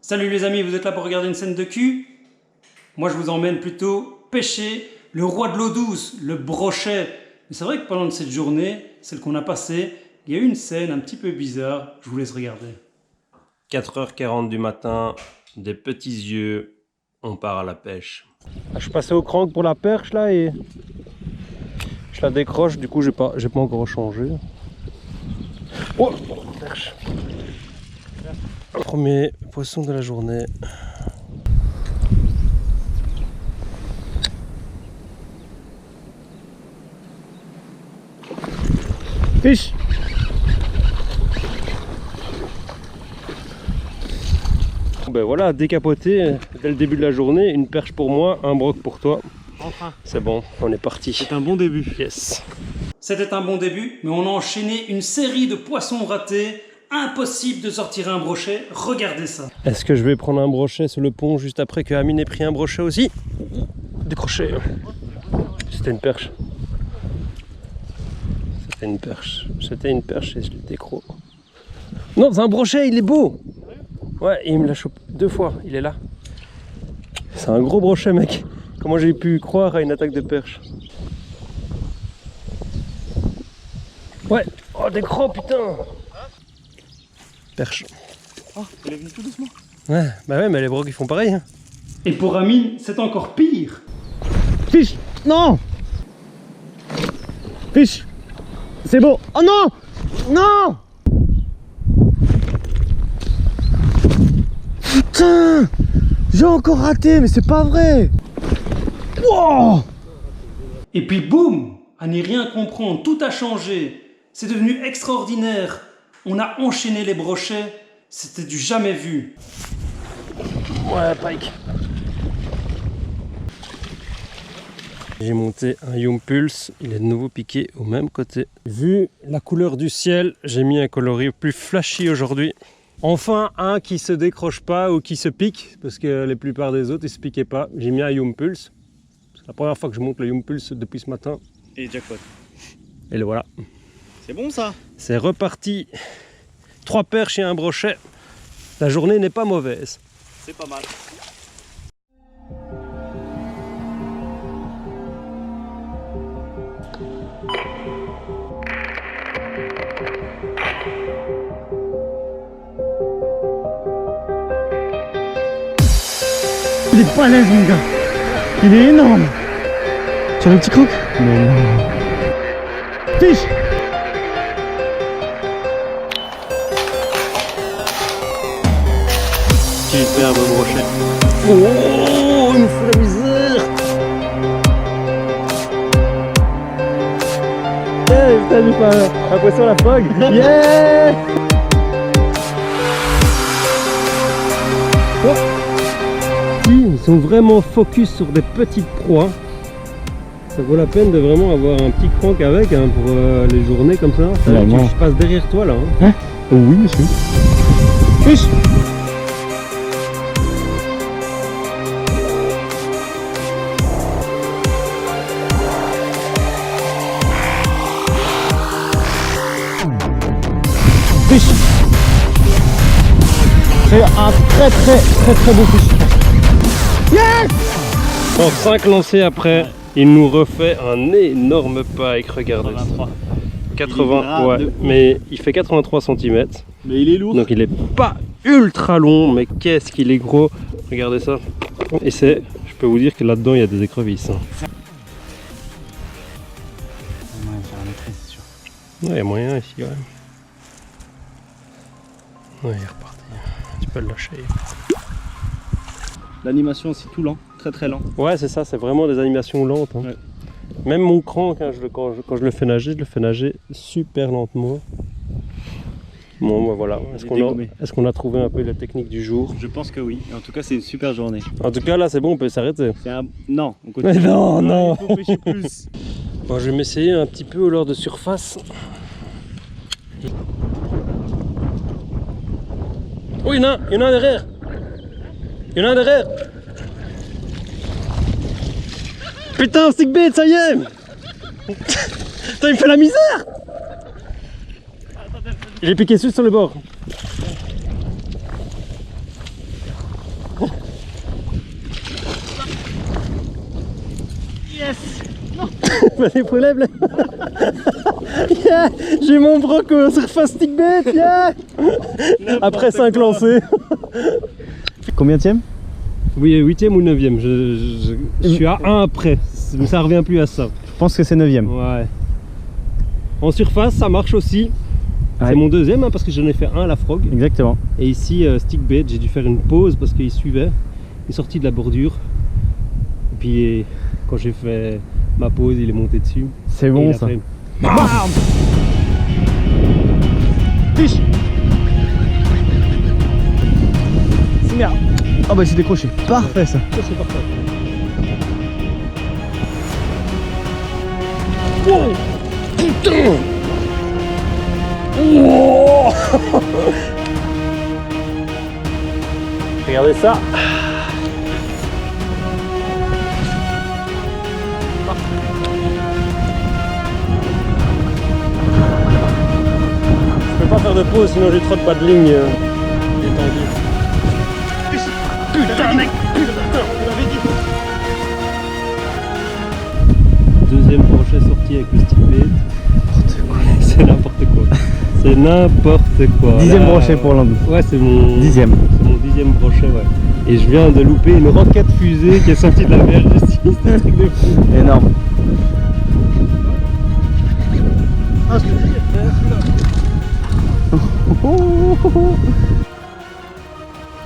Salut les amis, vous êtes là pour regarder une scène de cul? Moi je vous emmène plutôt pêcher le roi de l'eau douce, le brochet. Mais c'est vrai que pendant cette journée, celle qu'on a passée, il y a eu une scène un petit peu bizarre, je vous laisse regarder. 4h40 du matin, des petits yeux, on part à la pêche. Je suis passé au crank pour la perche là et je la décroche, du coup j'ai pas encore changé. Oh, perche. Premier poisson de la journée. Fiche. Ben voilà, décapoté dès le début de la journée, une perche pour moi, un broc pour toi. Enfin. C'est bon, on est parti. C'est un bon début. Yes. C'était un bon début, mais on a enchaîné une série de poissons ratés. Impossible de sortir un brochet, regardez ça. Est-ce que je vais prendre un brochet sur le pont juste après que Amine ait pris un brochet aussi? Décroché. C'était une perche. C'était une perche et je l'ai décro. Non, c'est un brochet, il est beau. Ouais, il me l'a chopé 2 fois, il est là. C'est un gros brochet, mec. Comment j'ai pu croire à une attaque de perche? Ouais, oh des crocs, putain. Perche. Oh, il est venu tout doucement. Ouais, bah ouais, mais les brocs ils font pareil. Hein. Et pour Amine, c'est encore pire. Fiche. Non. Fiche. C'est bon. Oh non. Non. Putain. J'ai encore raté, mais c'est pas vrai. Wow. Et puis boum, à n'y rien comprendre, tout a changé. C'est devenu extraordinaire. On a enchaîné les brochets, c'était du jamais vu. Ouais, pike. J'ai monté un Yum Pulse, il est de nouveau piqué au même côté. Vu la couleur du ciel, j'ai mis un coloris plus flashy aujourd'hui. Enfin un qui se décroche pas ou qui se pique, parce que la plupart des autres ils se piquaient pas. J'ai mis un Yum Pulse. C'est la première fois que je monte le Yum Pulse depuis ce matin. Et jackpot. Et le voilà. C'est bon ça. C'est reparti. 3 perches et un brochet. La journée n'est pas mauvaise. C'est pas mal. Il est balèze mon gars. Il est énorme. Tu as un petit croc? Non. Fiche. Superbe brochet. Oh, il me fout la misère. Hey, putain, j'ai pas un poisson à la frog. Yeah. Ils sont vraiment focus sur des petites proies. Ça vaut la peine de vraiment avoir un petit crank avec hein, pour les journées comme ça. Je passe derrière toi là. Hein. Oh oui monsieur. Fiche. Fiche. C'est un très beau fiche. Yes. Bon, 5 lancés après, il nous refait un énorme pike, regardez. 80, ouais, mais il fait 83 cm. Mais il est lourd. Donc il est pas ultra long, mais qu'est-ce qu'il est gros. Regardez ça. Et c'est, je peux vous dire que là-dedans il y a des écrevisses. Hein. Ouais, il y a moyen ici quand même. Ouais, il est reparti. Tu peux le lâcher. L'animation aussi tout lent, très lent. Ouais, c'est ça, c'est vraiment des animations lentes. Hein. Ouais. Même mon crank, hein, quand je le fais nager, je le fais nager super lentement. Bon, bah voilà. Est-ce qu'on a trouvé un peu la technique du jour? Je pense que oui. En tout cas, c'est une super journée. En tout cas, là, c'est bon, on peut s'arrêter. Non, on continue. Mais non. Il faut pêcher plus. Bon, je vais m'essayer un petit peu au leurre de surface. Oh, il y en a un derrière. Putain, stickbait, ça y est. Putain, il me fait la misère. Il est piqué juste sur le bord. Vas-y, lève-le. Yeah, j'ai mon broc surface stickbait, yeah. Après 5 lancers. Combienième? Oui, 8ème ou 9ème, je suis à 1 après, mais ça revient plus à ça. Je pense que c'est 9ème. Ouais. En surface, ça marche aussi. Ouais. C'est mon 2ème hein, parce que j'en ai fait un à la frog. Exactement. Et ici, stickbait, j'ai dû faire une pause parce qu'il suivait. Il est sorti de la bordure. Et puis quand j'ai fait ma pause, il est monté dessus. C'est Et bon il a ça. fait- Bam. Fiche. C'est bien. Oh bah c'est décroché. Parfait ça. Ça, c'est parfait. Oh putain. Oh. Regardez ça. Je peux pas faire de pause sinon j'ai trop de paddling détendu. Putain mec. Deuxième brochet sorti avec le stickbait. C'est n'importe quoi. C'est n'importe quoi. 10ème Là, brochet pour l'Inde. Ouais, c'est mon 10ème. C'est mon 10ème brochet, ouais. Et je viens de louper une roquette fusée qui est sortie de la mer ici. C'est un truc de fou. Énorme. Ah, je l'ai dit,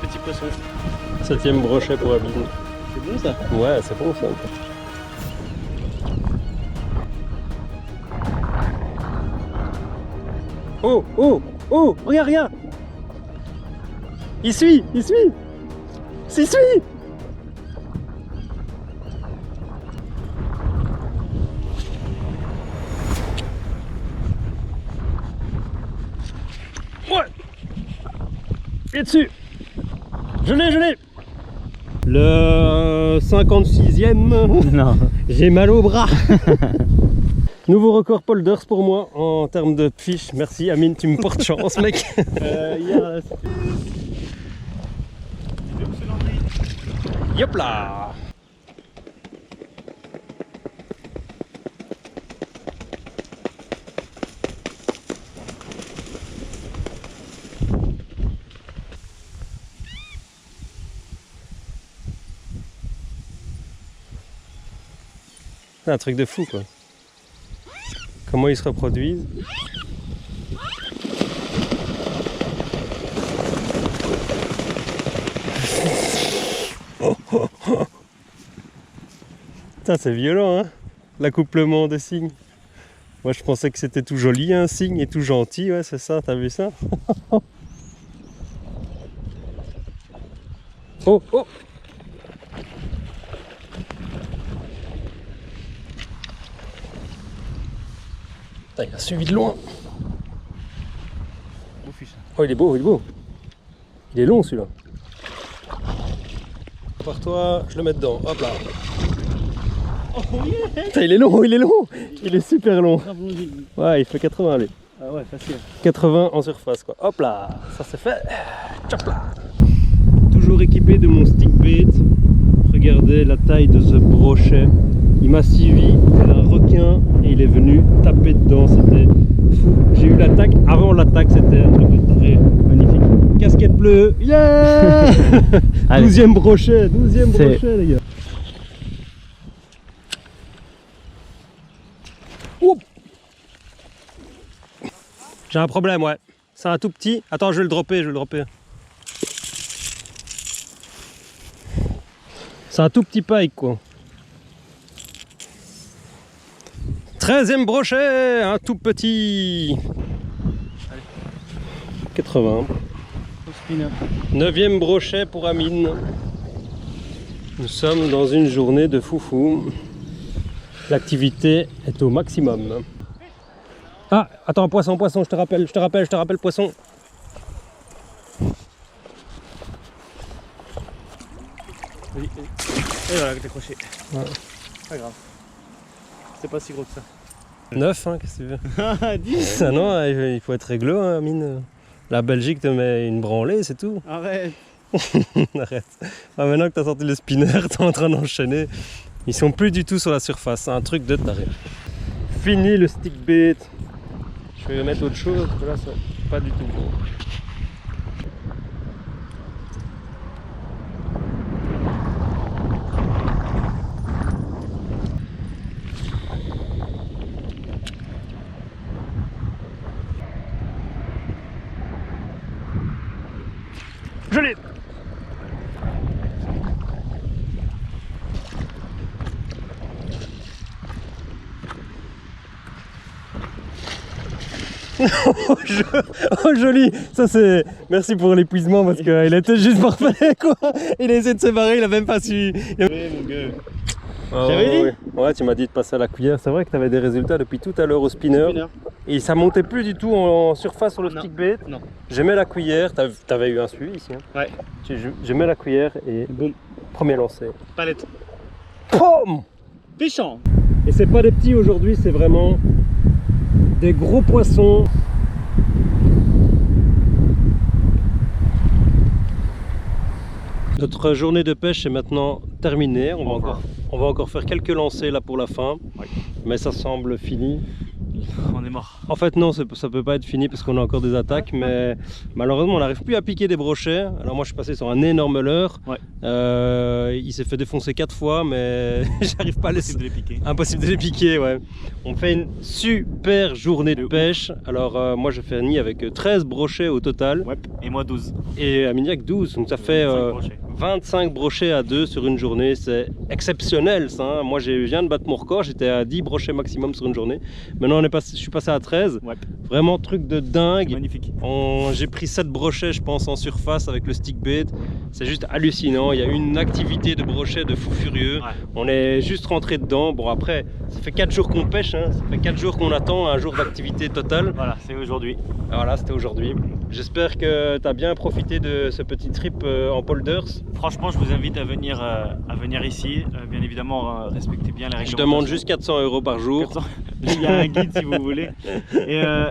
Petit poisson. 7ème brochet pour Abine. C'est bon ça. Ouais, c'est bon ça. Oh, oh, oh, regarde, regarde. Il suit, il suit. Il suit. Ouais. Il est dessus. Je l'ai. Le 56ème. Non. J'ai mal au bras. Nouveau record polders pour moi en termes de fiche. Merci Amine, tu me portes chance mec. Yop là. C'est un truc de fou quoi. Comment ils se reproduisent. Putain, c'est violent, hein, l'accouplement des cygnes. Moi, je pensais que c'était tout joli, un cygne, et tout gentil, ouais, c'est ça, t'as vu ça? Oh, oh! Putain, il a suivi de loin. Beau fiche. Oh, il est beau, il est beau. Il est long celui-là. Par toi, je le mets dedans. Hop là. Oh yeah. Putain, il est long, il est long. Il est super long. Ouais, il fait 80 allez. Ah ouais, facile. 80 en surface quoi. Hop là, ça c'est fait. Tchop là. Toujours équipé de mon stickbait. Regardez la taille de ce brochet. Il m'a suivi, c'est un requin et il est venu taper dedans. C'était fou. J'ai eu l'attaque. Avant l'attaque, c'était un truc de taré. Magnifique. Casquette bleue. Yeah. Allez. 12e brochet, 12e C'est- brochet les gars. Oup. J'ai un problème, ouais. C'est un tout petit. Attends, je vais le dropper, C'est un tout petit pike, quoi. 13e brochet, un tout petit. 80. 9e brochet pour Amine. Nous sommes dans une journée de foufou. L'activité est au maximum. Ah, attends, poisson, je te rappelle, poisson. Et voilà, décroché. Ouais. Pas grave. C'est pas si gros que ça. 9, hein, qu'est-ce que tu veux? Ah, 10. Ah non, il faut être réglo, hein, Amine. La Belgique te met une branlée, c'est tout. Arrête. Arrête. Ah, maintenant que tu as sorti le spinner, tu es en train d'enchaîner. Ils sont plus du tout sur la surface, c'est un truc de taré. Fini le stick bait. Je vais mettre autre chose, parce que là c'est pas du tout bon. Je l'ai. Oh joli, ça c'est... Merci pour l'épuisement parce qu'il était juste parfait quoi. Il a essayé de se barrer, il a même pas su... Oui mon gars. Oh, J'avais dit. Ouais, tu m'as dit de passer à la cuillère. C'est vrai que tu avais des résultats depuis tout à l'heure au spinner. Et ça montait plus du tout en surface sur le stick bait. Non. Je mets la cuillère, t'avais eu un suivi ici. Hein. Ouais. Je mets la cuillère et Boum. premier lancer. Palette. POM. Péchant. Et c'est pas des petits aujourd'hui, c'est vraiment des gros poissons. Notre journée de pêche est maintenant terminée. On va encore faire quelques lancers là pour la fin. Ouais. Mais ça semble fini. On est mort. En fait non, ça peut pas être fini parce qu'on a encore des attaques, mais malheureusement on n'arrive plus à piquer des brochets. Alors moi je suis passé sur un énorme leurre. Ouais. Il s'est fait défoncer 4 fois, mais j'arrive pas à les... Impossible de les piquer. Impossible de les piquer, ouais. On fait une super journée de pêche. Alors moi je fais un nid avec 13 brochets au total. Ouais. Et moi 12. Et Aminiac 12, donc ça fait 25 brochets à 2 sur une journée. C'est exceptionnel ça, hein. Moi je viens de battre mon record, j'étais à 10 brochets maximum sur une journée. Maintenant je suis passé à 13. Ouais. Vraiment truc de dingue. Magnifique. J'ai pris 7 brochets je pense en surface avec le stick bait. C'est juste hallucinant, il y a une activité de brochets de fou furieux. Ouais. On est juste rentré dedans. Bon après, ça fait 4 jours qu'on pêche, hein. Ça fait 4 jours qu'on attend un jour d'activité totale. Voilà, c'est aujourd'hui. Voilà, c'était aujourd'hui. J'espère que tu as bien profité de ce petit trip en polders. Franchement, je vous invite à venir ici. Bien évidemment, respectez bien les règles. Je demande juste 400 € par jour. 400. Il y a un guide si vous voulez.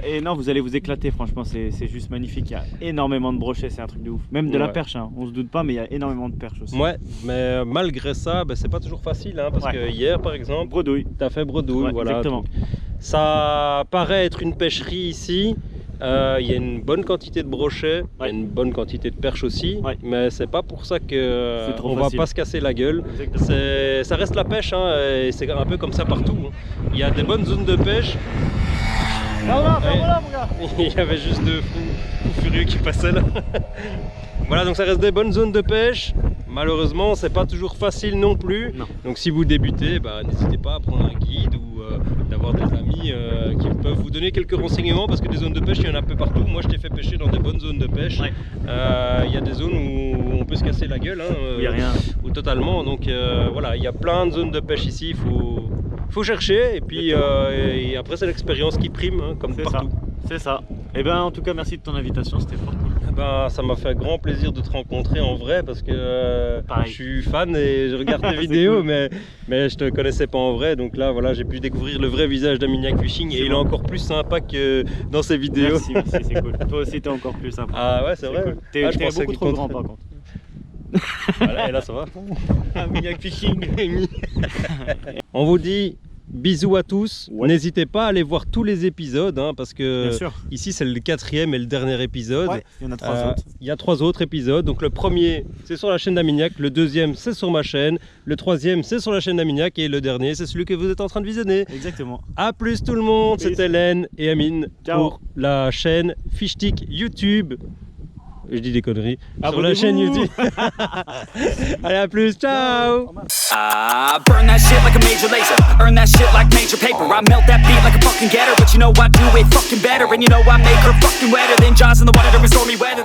Et non, vous allez vous éclater. Franchement, c'est juste magnifique. Il y a énormément de brochets, c'est un truc de ouf. Même de la perche, hein. On se doute pas, mais il y a énormément de perches aussi. Ouais, mais malgré ça, c'est pas toujours facile, hein, parce que hier par exemple, bredouille. Tu as fait bredouille, Ouais, voilà. Exactement. Ça paraît être une pêcherie ici. Il y a une bonne quantité de brochets, il y a une bonne quantité de perches aussi, mais c'est pas pour ça que on va pas se casser la gueule. Ça reste la pêche, hein, et c'est un peu comme ça partout. Il y a des bonnes zones de pêche. Voilà, mon gars. Il y avait juste deux fous furieux qui passaient là. Voilà, donc ça reste des bonnes zones de pêche. Malheureusement, c'est pas toujours facile non plus. Non. Donc si vous débutez, n'hésitez pas à prendre un guide ou d'avoir des amis qui peuvent vous donner quelques renseignements, parce que des zones de pêche, il y en a un peu partout. Moi, je t'ai fait pêcher dans des bonnes zones de pêche. Il y a des zones où on peut se casser la gueule, hein, il y a rien. ou totalement. Donc voilà, il y a plein de zones de pêche ici. Il faut chercher, et puis et après c'est l'expérience qui prime, hein, comme partout. C'est ça. Et ben en tout cas, merci de ton invitation, c'était fort cool. Ça m'a fait grand plaisir de te rencontrer en vrai, parce que je suis fan et je regarde tes vidéos, cool. mais je te connaissais pas en vrai, donc là voilà, j'ai pu découvrir le vrai visage d'Aminiac Fishing, et il est encore plus sympa que dans ses vidéos. Merci, c'est cool. Toi aussi t'es encore plus sympa. Ah ouais, c'est vrai. Cool. T'es beaucoup trop grand par contre. Voilà, et là ça va. Aminiac Fishing. On vous dit bisous à tous, n'hésitez pas à aller voir tous les épisodes, hein, parce que ici c'est le 4e et le dernier épisode. Il y en a 3 autres. Il y a 3 autres épisodes, donc le premier c'est sur la chaîne d'Aminiac, le deuxième c'est sur ma chaîne, le troisième c'est sur la chaîne d'Aminiac, et le dernier c'est celui que vous êtes en train de visionner. Exactement. A plus tout le monde, c'était Hélène et Amine pour la chaîne Fishtick YouTube. Je dis des conneries. Sur la chaîne YouTube. Allez, à plus, ciao. Burn that shit like a major laser. Earn that shit like major paper. I melt that beat like a fucking getter. But you know I do it fucking better. And you know I make her fucking wetter than Jaws in the water during stormy weather.